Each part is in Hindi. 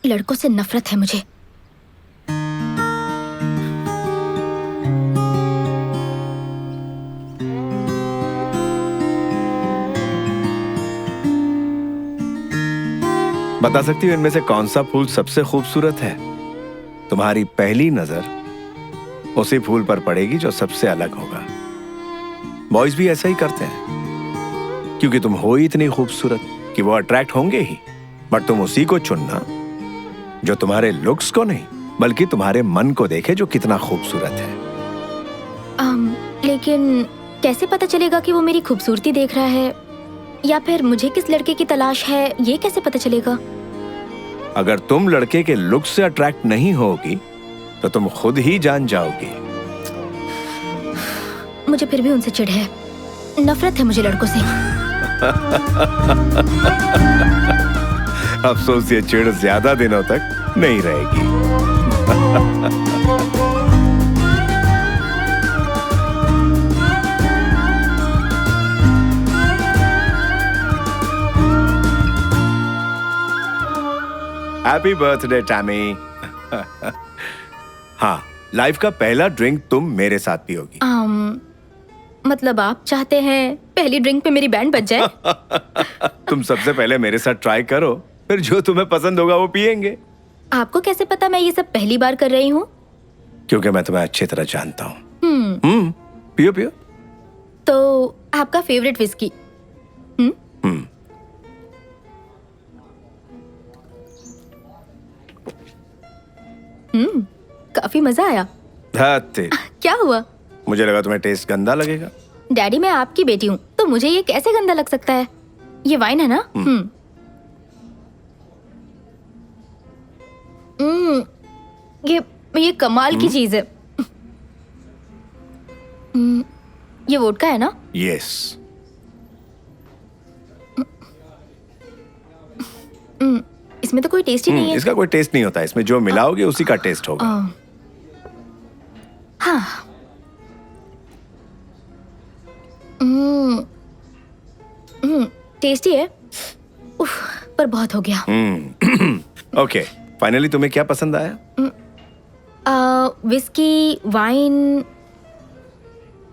लड़कों से नफरत है मुझे। बता सकती हो इनमें से कौन सा फूल सबसे खूबसूरत है? तुम्हारी पहली नजर उसी फूल पर पड़ेगी जो सबसे अलग होगा। बॉयज भी ऐसा ही करते हैं, क्योंकि तुम हो ही इतनी खूबसूरत कि वो अट्रैक्ट होंगे ही। बट तुम उसी को चुनना जो तुम्हारे लुक्स को नहीं बल्कि तुम्हारे मन को देखे जो कितना खूबसूरत है। लेकिन कैसे पता चलेगा कि वो मेरी खूबसूरती देख रहा है या फिर मुझे किस लड़के की तलाश है, ये कैसे पता चलेगा? अगर तुम लड़के के लुक से अट्रैक्ट नहीं होगी तो तुम खुद ही जान जाओगी। मुझे फिर भी उनसे चिढ़ है, नफरत है मुझे लड़कों से। अफसोस ये चिढ़ ज्यादा दिनों तक नहीं रहेगी। Happy birthday Tammy. हाँ, लाइफ का पहला ड्रिंक तुम मेरे साथ पियोगी। मतलब आप चाहते हैं पहली ड्रिंक पे मेरी बैंड बज जाए? तुम सबसे पहले मेरे साथ ट्राई करो, फिर जो तुम्हें पसंद होगा वो पियेंगे। आपको कैसे पता मैं ये सब पहली बार कर रही हूँ? क्योंकि मैं तुम्हें अच्छी तरह जानता हूँ। पियो पियो। तो आपका फेवरेट विस्की? काफी मजा आया। क्या हुआ? मुझे लगा तुम्हें टेस्ट गंदा लगेगा। डैडी, मैं आपकी बेटी हूँ तो मुझे ये कैसे गंदा लग सकता है? ये वाइन है ना? ये कमाल की चीज है। ये वोडका है ना? यस। इसमें तो कोई टेस्ट ही नहीं है। इसका कोई टेस्ट नहीं होता, इसमें जो मिलाओगे उसी का टेस्ट होगा। हाँ। टेस्टी है। उफ, पर बहुत हो गया। ओके, फाइनली तुम्हें क्या पसंद आया? Whisky, wine.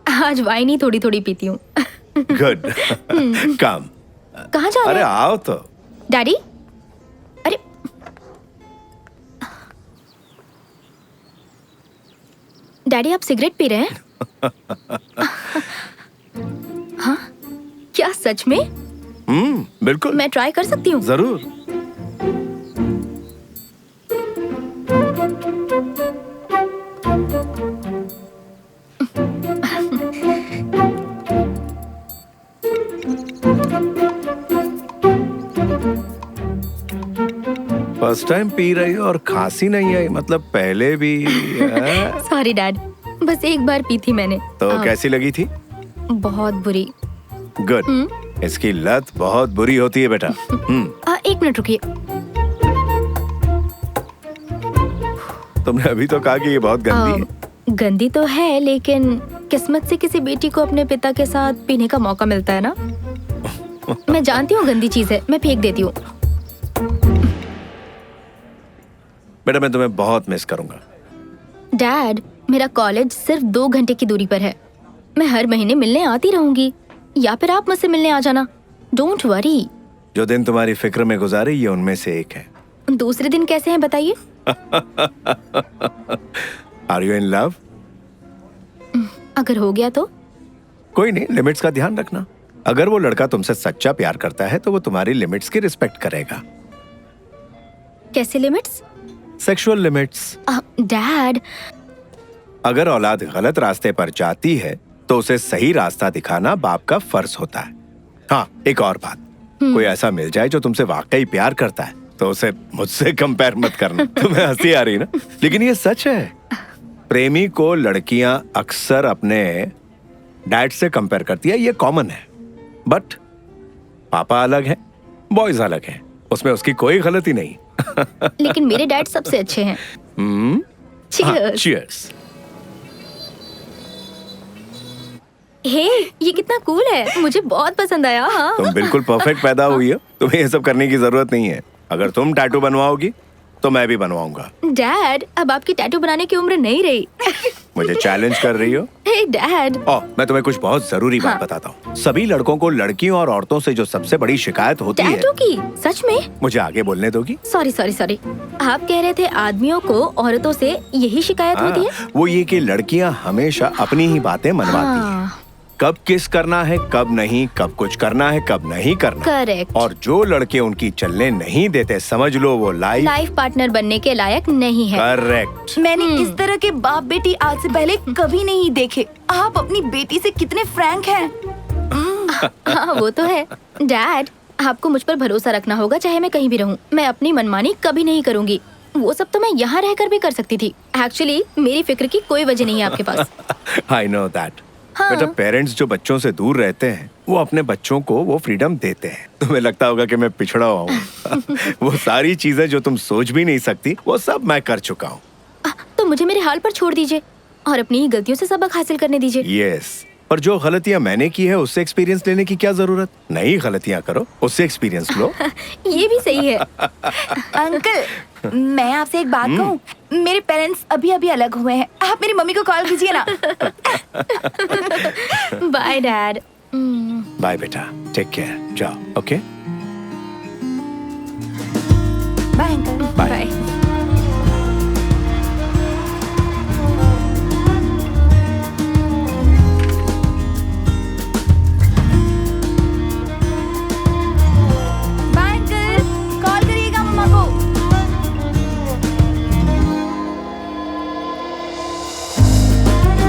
आज वाइन ही थोड़ी थोड़ी पीती हूँ। गुड। कम। कहाँ जा रहे अरे हैं? आओ तो। डैडी, अरे डैडी, आप सिगरेट पी रहे हैं? हाँ, क्या सच में? बिल्कुल। मैं ट्राई कर सकती हूँ? जरूर। फर्स्ट टाइम पी रही हो और खांसी नहीं आई, मतलब पहले भी? सॉरी डैड, बस एक बार पी थी मैंने। तो कैसी लगी थी? बहुत बुरी। गुड। इसकी लत बहुत बुरी होती है बेटा। एक मिनट रुकिए। तुमने अभी तो कहा कि ये बहुत गंदी है। गंदी तो है, लेकिन किस्मत से किसी बेटी को अपने पिता के साथ पीने का मौका मिलता है ना। मैं जानती हूँ गंदी चीज है, मैं फेंक देती हूँ। बेटा, मैं तुम्हें बहुत मिस करूंगा। डैड, मेरा कॉलेज सिर्फ 2 घंटे की दूरी पर है। मैं हर महीने मिलने आती रहूंगी, या फिर आप मुझसे मिलने आ जाना। Don't worry. जो दिन तुम्हारी फिक्र में गुजारे ये उनमें से एक है। दूसरे दिन कैसे हैं बताइए? Are you in love? अगर हो गया तो? कोई नहीं, लिमिट्स का ध्यान रखना। अगर वो लड़का तुमसे सच्चा प्यार करता है तो वो तुम्हारी लिमिट्स की रिस्पेक्ट करेगा। कैसे लिमिट्स? Sexual limits. डैड, अगर औलाद गलत रास्ते पर जाती है तो उसे सही रास्ता दिखाना बाप का फर्ज होता है। हाँ, एक और बात, कोई ऐसा मिल जाए जो तुमसे वाकई प्यार करता है तो उसे मुझसे कंपेयर मत करना। तुम्हें हंसी आ रही ना, लेकिन ये सच है। प्रेमी को लड़कियां अक्सर अपने डैड से कंपेयर करती है, ये कॉमन है। बट पापा अलग है, बॉयज अलग है, उसमें उसकी कोई गलती नहीं। लेकिन मेरे डैड सबसे अच्छे हैं। Cheers. चीयर्स। हे, ये कितना कूल है, मुझे बहुत पसंद आया। हाँ। तुम बिल्कुल परफेक्ट पैदा हुई हो, तुम्हें ये सब करने की जरूरत नहीं है। अगर तुम टैटू बनवाओगी तो मैं भी बनवाऊंगा। डैड, अब आपकी टैटू बनाने की उम्र नहीं रही। मुझे चैलेंज कर रही हो? हे डैड। मैं तुम्हें कुछ बहुत जरूरी बात बताता हूँ। सभी लड़कों को लड़कियों और औरतों से जो सबसे बड़ी शिकायत होती है। टैटू की? सच में? मुझे आगे बोलने दोगी? सॉरी सॉरी सॉरी, आप कह रहे थे आदमियों को औरतों से यही शिकायत होती है? वो ये कि लड़कियाँ हमेशा अपनी ही बातें मनवाती हैं। कब किस करना है, कब नहीं, कब कुछ करना है, कब नहीं करना। करेक्ट। और जो लड़के उनकी चलने नहीं देते, समझ लो वो लाइफ पार्टनर बनने के लायक नहीं है। करेक्ट। मैंने इस तरह के बाप बेटी आज से पहले कभी नहीं देखे। आप अपनी बेटी से कितने फ्रैंक हैं। हाँ वो तो है। डैड, आपको मुझ पर भरोसा रखना होगा, चाहे मैं कहीं भी रहूँ। मैं अपनी मनमानी कभी नहीं करूँगी। वो सब तो मैं यहाँ रहकर भी कर सकती थी। एक्चुअली मेरी फिक्र की कोई वजह नहीं है आपके पास। I know that. हाँ। बेटा, पेरेंट्स जो बच्चों से दूर रहते हैं वो अपने बच्चों को वो फ्रीडम देते हैं। तुम्हें लगता होगा कि मैं पिछड़ा हुआ हूँ। वो सारी चीजें जो तुम सोच भी नहीं सकती, वो सब मैं कर चुका हूँ। तो मुझे मेरे हाल पर छोड़ दीजिए और अपनी गलतियों से सबक हासिल करने दीजिए। यस, पर जो गलतियाँ मैंने की है उससे एक्सपीरियंस लेने की क्या जरूरत? नई गलतियाँ करो, उससे एक्सपीरियंस लो। ये भी सही है। अंकल, मैं आपसे एक बात कहूँ। मेरे पेरेंट्स अभी अभी अलग हुए हैं। आप मेरी मम्मी को कॉल कीजिए ना। Bye dad. बाय बेटा, टेक केयर, जाओ। Okay, bye uncle. Bye. Bye uncle, call करिएगा मम्मा को।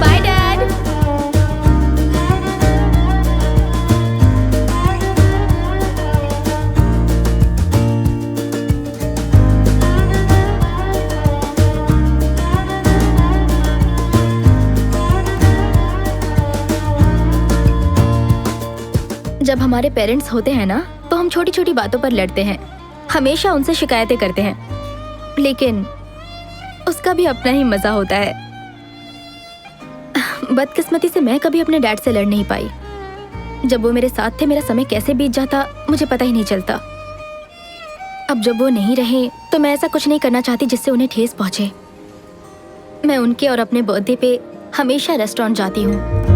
Bye dad. जब हमारे पेरेंट्स होते हैं ना, तो हम छोटी छोटी बातों पर लड़ते हैं, हमेशा उनसे शिकायतें करते हैं, लेकिन उसका भी अपना ही मजा होता है। बदकिस्मती से मैं कभी अपने डैड से लड़ नहीं पाई। जब वो मेरे साथ थे, मेरा समय कैसे बीत जाता मुझे पता ही नहीं चलता। अब जब वो नहीं रहे तो मैं ऐसा कुछ नहीं करना चाहती जिससे उन्हें ठेस पहुंचे। मैं उनके और अपने बर्थडे पे हमेशा रेस्टोरेंट जाती हूँ।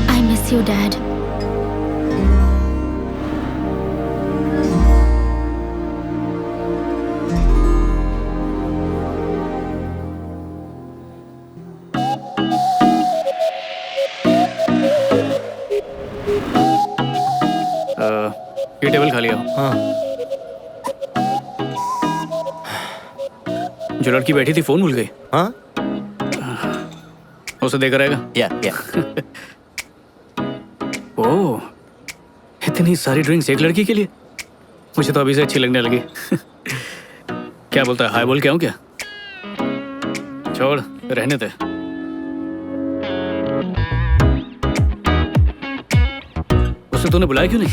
I miss you, Dad. ये टेबल खाली हो। हाँ। जो लड़की बैठी थी फोन भूल गई। हाँ? उसे देकर रहेगा। या ओह, इतनी सारी ड्रिंक्स एक लड़की के लिए? मुझे तो अभी से अच्छी लगने लगी। क्या बोलता है, हाय बोल के आऊं क्या? छोड़, रहने दे। उसे तूने बुलाया क्यों नहीं?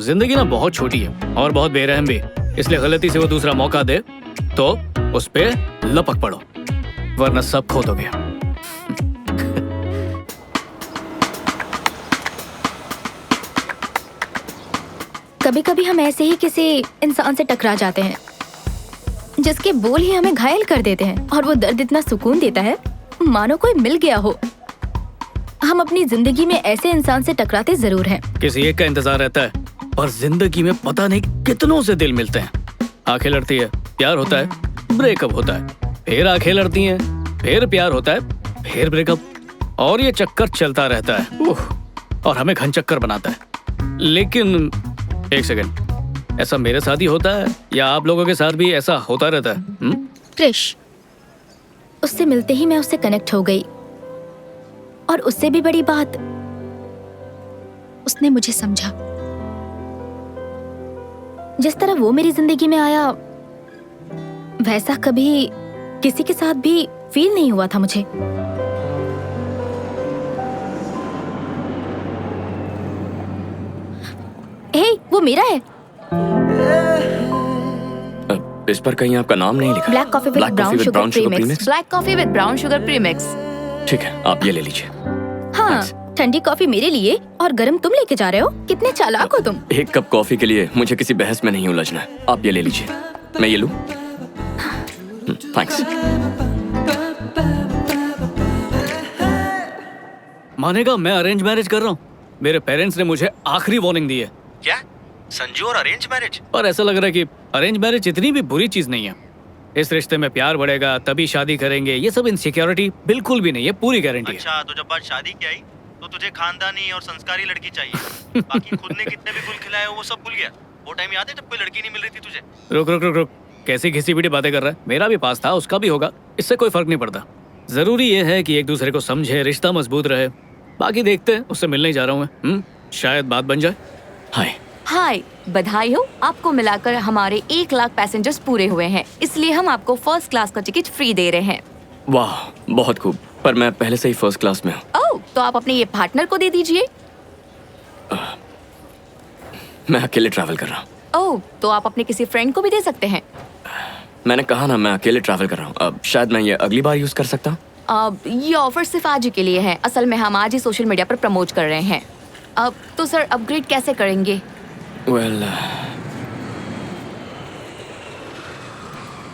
जिंदगी ना बहुत छोटी है और बहुत बेरहम भी, इसलिए गलती से वो दूसरा मौका दे तो उस पे लपक पड़ो, वरना सब खो दोगे। कभी कभी हम ऐसे ही किसी इंसान से टकरा जाते हैं जिसके बोल ही हमें घायल कर देते हैं, और वो दर्द इतना सुकून देता है मानो कोई मिल गया हो। हम अपनी जिंदगी में ऐसे इंसान से टकराते जरूर हैं। किसी एक का इंतजार रहता है और जिंदगी में पता नहीं कितनों से दिल मिलते हैं। आंखें लड़ती है, प्यार होता है, ब्रेकअप होता है, फिर आंखें लड़ती हैं, फिर प्यार होता है, फिर ब्रेकअप, और ये चक्कर चलता रहता है। और हमें घन चक्कर बनाता है। लेकिन एक सेकंड, ऐसा मेरे साथ ही होता है या आप लोगों के साथ भी ऐसा होता रहता है? क्रिश, उससे मिलते ही मैं उससे कनेक्ट हो गई। और उससे भी बड़ी बात, उसने मुझे समझा। जिस तरह वो मेरी जिंदगी में आया, वैसा कभी किसी के साथ भी फील नहीं हुआ था मुझे। हे, वो मेरा है। इस पर कहीं आपका नाम नहीं लिखा। Black coffee with Black brown coffee with brown sugar sugar premix. premix? Black coffee with brown sugar premix. ठीक है, आप ये ले लीजिए। हाँ, Thanks. ठंडी कॉफी मेरे लिए और गरम तुम लेके जा रहे हो। कितने चालाक हो तुम। एक कप कॉफी के लिए मुझे किसी बहस में नहीं उलझना है। आप ये ले लीजिए। मैं ये लूं? थैंक्स। मानेगा मैं अरेंज मैरिज कर रहा हूँ। मेरे पेरेंट्स ने मुझे आखिरी वार्निंग दी है। क्या संजू और अरेंज मैरिज? पर ऐसा लग रहा है कि अरेंज मैरिज इतनी भी बुरी चीज नहीं है। इस रिश्ते में प्यार बढ़ेगा तभी शादी करेंगे, ये सब इनसिक्योरिटी बिल्कुल भी नहीं है, पूरी गारंटी है। अच्छा, तो जब बात शादी की आई तो तुझे खानदानी और संस्कारी लड़की चाहिए। बाकी खुद ने कितने भी गुल खिलाए हो वो सब भूल गया। वो टाइम याद है जब कोई लड़की नहीं मिल रही थी तुझे? रुक रुक रुक रुक, कैसी घिसी पिटी बातें कर रहा है। मेरा भी पास था, उसका भी होगा, इससे कोई फर्क नहीं पड़ता। जरूरी ये है कि एक दूसरे को समझे, रिश्ता मजबूत रहे। बाकी देखते हैं, उससे मिलने ही जा रहा हूँ मैं। शायद बात बन जाए। हाय। हाय, बधाई हो, आपको मिलाकर हमारे 1 लाख पैसेंजर्स पूरे हुए हैं, इसलिए हम आपको फर्स्ट क्लास का टिकट फ्री दे रहे हैं। वाह, बहुत खूब। पर मैं पहले से ही फर्स्ट क्लास में हूँ। ओह, तो आप अपने ये पार्टनर को दे दीजिए। मैं अकेले ट्रैवल कर रहा हूँ। ओह, तो आप अपने किसी फ्रेंड को भी दे सकते हैं। मैंने कहा ना, मैं अकेले ट्रैवल कर रहा हूँ। अब शायद मैं ये अगली बार यूज कर सकता हूँ। अब ये ऑफर सिर्फ आज ही के लिए है। असल में हम आज ही सोशल मीडिया पर प्रमोट कर रहे हैं। अब तो सर अपग्रेड कैसे करेंगे? वेल,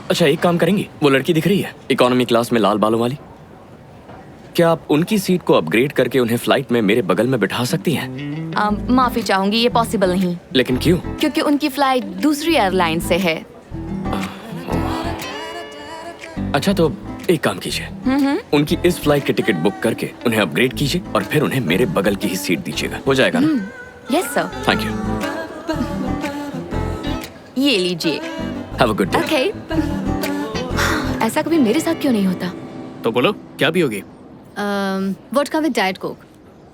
अच्छा एक काम करेंगी, वो लड़की दिख रही है इकोनॉमी क्लास में लाल बालों वाली, क्या आप उनकी सीट को अपग्रेड करके उन्हें फ्लाइट में मेरे बगल में बिठा सकती हैं? माफी चाहूंगी, ये पॉसिबल नहीं, लेकिन क्यों? क्योंकि उनकी फ्लाइट दूसरी एयरलाइन से है। अच्छा, तो एक काम कीजिए, उनकी इस फ्लाइट की टिकट बुक करके उन्हें अपग्रेड कीजिए और फिर उन्हें मेरे बगल की ही सीट दीजिएगा। हो जाएगा ना? Yes sir. Thank you. ये लीजिए। Have a good day. Okay. ऐसा कभी मेरे साथ क्यों नहीं होता? तो बोलो, क्या पियोगी? Vodka with diet Coke.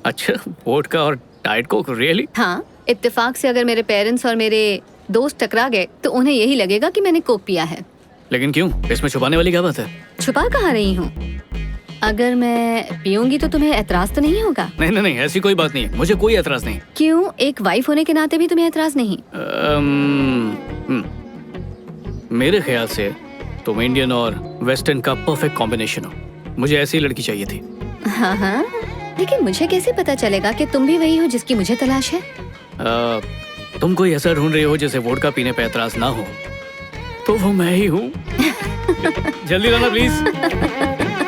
अच्छा, वोडका और डाइट कोक, रियली? हाँ, इत्तेफाक से अगर मेरे पेरेंट्स और मेरे दोस्त टकरा गए तो उन्हें यही लगेगा कि मैंने कोक पिया है। लेकिन क्यों, इसमें छुपाने वाली क्या बात है? छुपा कहाँ रही हूँ? अगर मैं पीऊंगी तो तुम्हें एतराज तो नहीं होगा? नहीं नहीं नहीं, ऐसी कोई बात नहीं है, मुझे कोई एतराज नहीं। क्यों, एक वाइफ होने के नाते भी तुम्हें एतराज नहीं? मेरे ख्याल से तुम इंडियन और वेस्टर्न का परफेक्ट कॉम्बिनेशन हो। मुझे ऐसी लड़की चाहिए थी। हाँ हाँ, लेकिन मुझे कैसे पता चलेगा कि तुम भी वही हो जिसकी मुझे तलाश है? तुम कोई ऐसा ढूंढ रही हो जिसे वोडका पीने पे एतराज ना हो, तो वो मैं ही हूँ। जल्दी लाना प्लीज।